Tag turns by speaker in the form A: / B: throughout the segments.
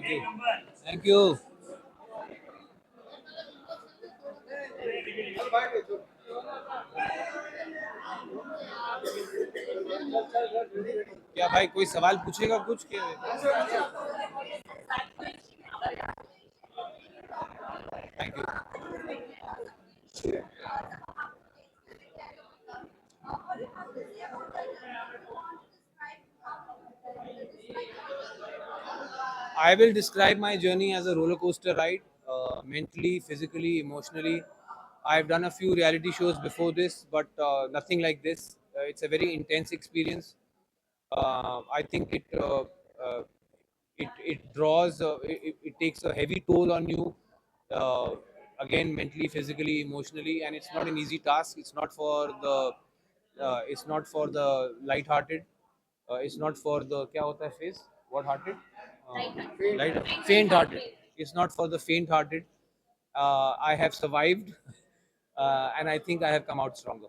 A: you. Thank you. क्या भाई कोई सवाल पूछेगा कुछ के? Thank you. I will describe my journey as a roller coaster ride, mentally, physically, emotionally. I've done a few reality shows before this, but nothing like this. It's a very intense experience. I think uh, it draws, it takes a heavy toll on you, uh, again, mentally, physically, emotionally, and it's not an easy task. It's not for the light-hearted. It's not for the क्या होता है face? What-hearted? Faint-hearted. It's not for the faint-hearted. I have survived, and I think I have come out stronger.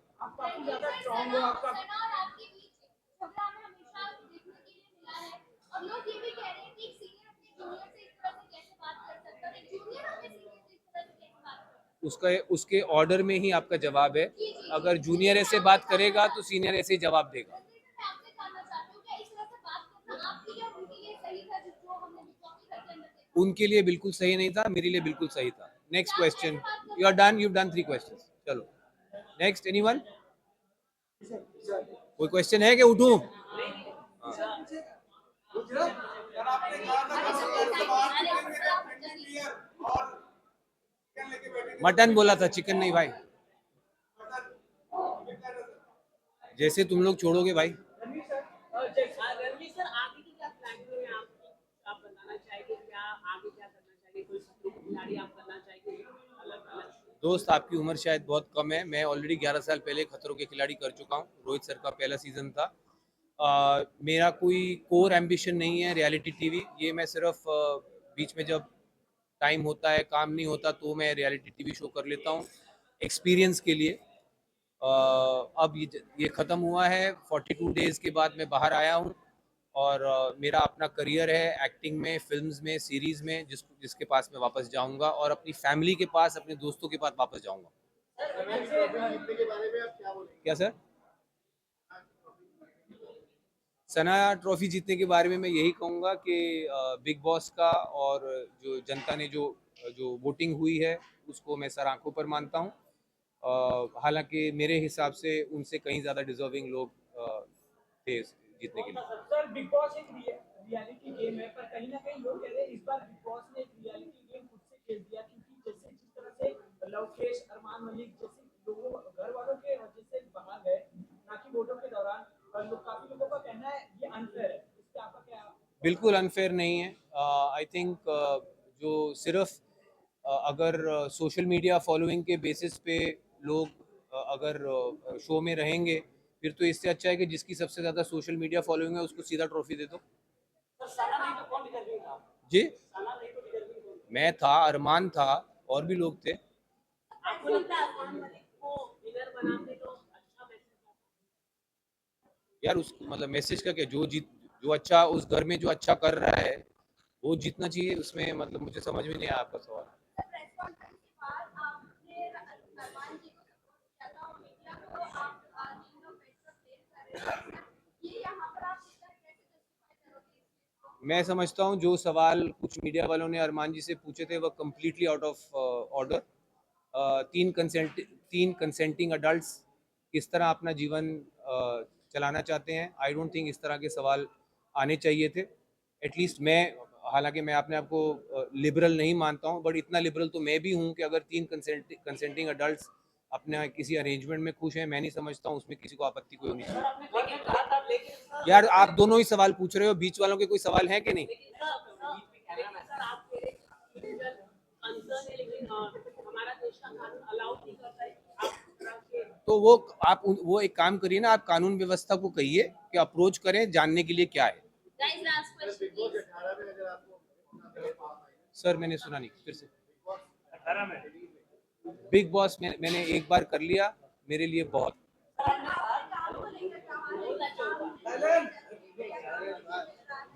A: उसका उसके order में ही आपका जवाब है. अगर जूनियर ऐसे बात करेगा तो सीनियर ऐसे ही जवाब देगा. उनके लिए बिल्कुल सही नहीं था, मेरे लिए बिल्कुल सही था. Next question. You are done. You done 3 questions. चलो नेक्स्ट. एनीवन? कोई क्वेश्चन है कि उठूं? मटन बोला था, चिकन नहीं भाई. जैसे तुम लोग छोड़ोगे भाई. दोस्त आपकी उम्र शायद बहुत कम है. मैं ऑलरेडी 11 साल पहले खतरों के खिलाड़ी कर चुका हूँ. रोहित सर का पहला सीजन था. मेरा कोई कोर एम्बिशन नहीं है रियलिटी टीवी. ये मैं सिर्फ बीच में जब टाइम होता है, काम नहीं होता, तो मैं रियलिटी टीवी शो कर लेता हूँ एक्सपीरियंस के लिए. अब ये ख़त्म हुआ है. 42 डेज़ के बाद मैं बाहर आया हूँ और मेरा अपना करियर है एक्टिंग में, फिल्म्स में, सीरीज़ में, जिसके पास मैं वापस जाऊँगा और अपनी फैमिली के पास, अपने दोस्तों के पास वापस जाऊँगा. क्या सर? सना ट्रॉफी जीतने के बारे में मैं यही कहूँगा कि बिग बॉस का और जो जनता ने जो जो वोटिंग हुई है उसको मैं सर आंखों पर मानता हूँ. हालांकि मेरे हिसाब से उनसे कहीं ज़्यादा डिजर्विंग लोग थे जीतने के लिए.
B: सर बिग बॉस एक रियलिटी गेम है, पर कहीं ना कहीं लोग कह रहे हैं इस बार बिग बॉस ने एक रियलिटी गेम खुद से खेल दिया, क्योंकि जैसे जिस तरह से लवकेश, अरमान मलिक जैसे लोगों घर वालों के वजह से बाहर गए ना कि वोटों के दौरान, और काफी लोगों का कहना है ये अनफेयर है. इस पे आपका क्या?
A: बिल्कुल अनफेयर नहीं है. आई थिंक जो सिर्फ अगर सोशल मीडिया फॉलोइंग के बेसिस पे लोग अगर शो में रहेंगे, फिर तो इससे अच्छा है कि जिसकी सबसे ज़्यादा सोशल मीडिया फॉलोइंग है उसको सीधा ट्रॉफी दे दो. जी, मैं था, अरमान था, और भी लोग थे. यार उस मतलब मैसेज का क्या, जो अच्छा उस घर में जो अच्छा कर रहा है वो जीतना चाहिए. उसमें मतलब मुझे समझ में नहीं आया आपका सवाल. मैं समझता हूँ जो सवाल कुछ मीडिया वालों ने अरमान जी से पूछे थे वह कम्प्लीटली आउट ऑफ ऑर्डर. तीन कंसेंटिंग अडल्ट्स किस तरह अपना जीवन चलाना चाहते हैं, आई डोंट थिंक इस तरह के सवाल आने चाहिए थे. एटलीस्ट मैं, हालांकि मैं अपने आप को लिबरल नहीं मानता हूँ, बट इतना लिबरल तो मैं भी हूँ कि अगर तीन कंसेंटिंग अडल्ट्स अपने किसी अरेंजमेंट में खुश हैं, मैं नहीं समझता हूँ उसमें किसी को आपत्ति कोई होनी चाहिए. यार आप दोनों ही सवाल पूछ रहे हो, बीच वालों के कोई सवाल है कि नहीं? तो वो एक काम करिए ना, आप कानून व्यवस्था को कहिए कि अप्रोच करें जानने के लिए क्या है. सर मैंने सुना नहीं, फिर से. बिग बॉस मैंने एक बार कर लिया, मेरे लिए बहुत.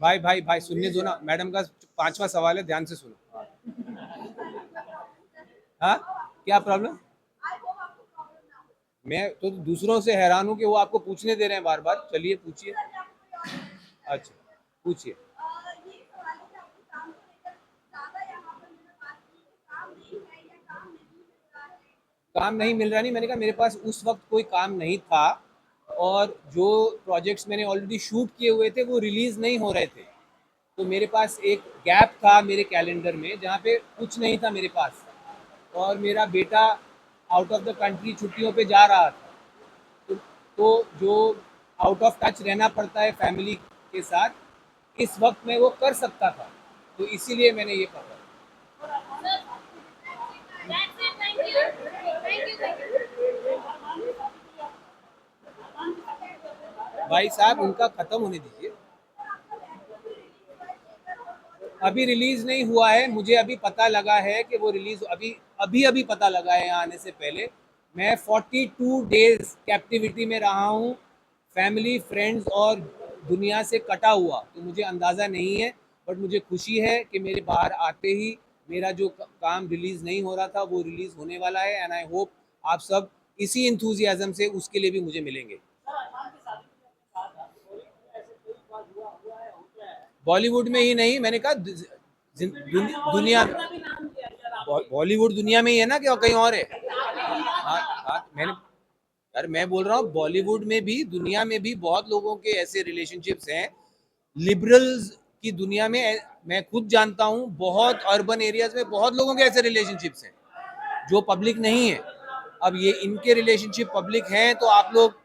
A: भाई भाई भाई सुनने दो ना, मैडम का 5वां सवाल है, ध्यान से सुनो। हाँ, क्या प्रॉब्लम? मैं तो दूसरों से हैरान हूँ कि वो आपको पूछने दे रहे हैं बार बार। चलिए पूछिए। अच्छा, पूछिए। काम नहीं मिल रहा नहीं, मैंने कहा मेरे पास उस वक्त कोई काम नहीं था, और जो प्रोजेक्ट्स मैंने ऑलरेडी शूट किए हुए थे वो रिलीज नहीं हो रहे थे। तो मेरे पास एक गैप था मेरे कैलेंडर में जहाँ पे कुछ नहीं था मेरे पास, और मेरा बेटा आउट ऑफ द कंट्री छुट्टियों पे जा रहा था। तो जो आउट ऑफ टच रहना पड़ता है फैमिली के साथ, इस वक्त में वो कर सकता था, तो इसीलिए मैंने ये पकड़ा। भाई साहब उनका खत्म होने दीजिए, अभी रिलीज नहीं हुआ है। मुझे अभी पता लगा है कि वो रिलीज अभी अभी अभी पता लगा है यहाँ आने से पहले। मैं 42 डेज कैप्टिविटी में रहा हूँ, फैमिली फ्रेंड्स और दुनिया से कटा हुआ, तो मुझे अंदाज़ा नहीं है। बट मुझे खुशी है कि मेरे बाहर आते ही मेरा जो काम रिलीज़ नहीं हो रहा था वो रिलीज़ होने वाला है, एंड आई होप आप सब इसी इंथुजियाज्म से उसके लिए भी मुझे मिलेंगे। बॉलीवुड में ही नहीं, मैंने कहा दुनिया, बॉलीवुड दुनिया में ही है ना, क्या कहीं और है? हाँ हाँ, मैंने, यार मैं बोल रहा हूँ बॉलीवुड में भी, दुनिया में भी बहुत लोगों के ऐसे रिलेशनशिप्स हैं। लिबरल्स की दुनिया में मैं खुद जानता हूँ, बहुत अर्बन एरियाज में बहुत लोगों के ऐसे रिलेशनशिप्स हैं जो पब्लिक नहीं है। अब ये इनके रिलेशनशिप पब्लिक हैं, तो आप लोग,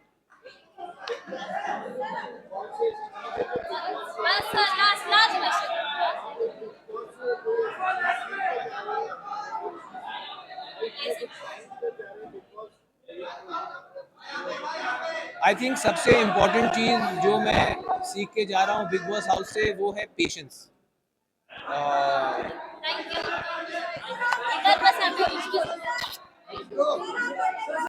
A: आई थिंक सबसे इम्पोर्टेंट चीज़ जो मैं सीख के जा रहा हूँ बिग बॉस हाउस से, वो है पेशेंस।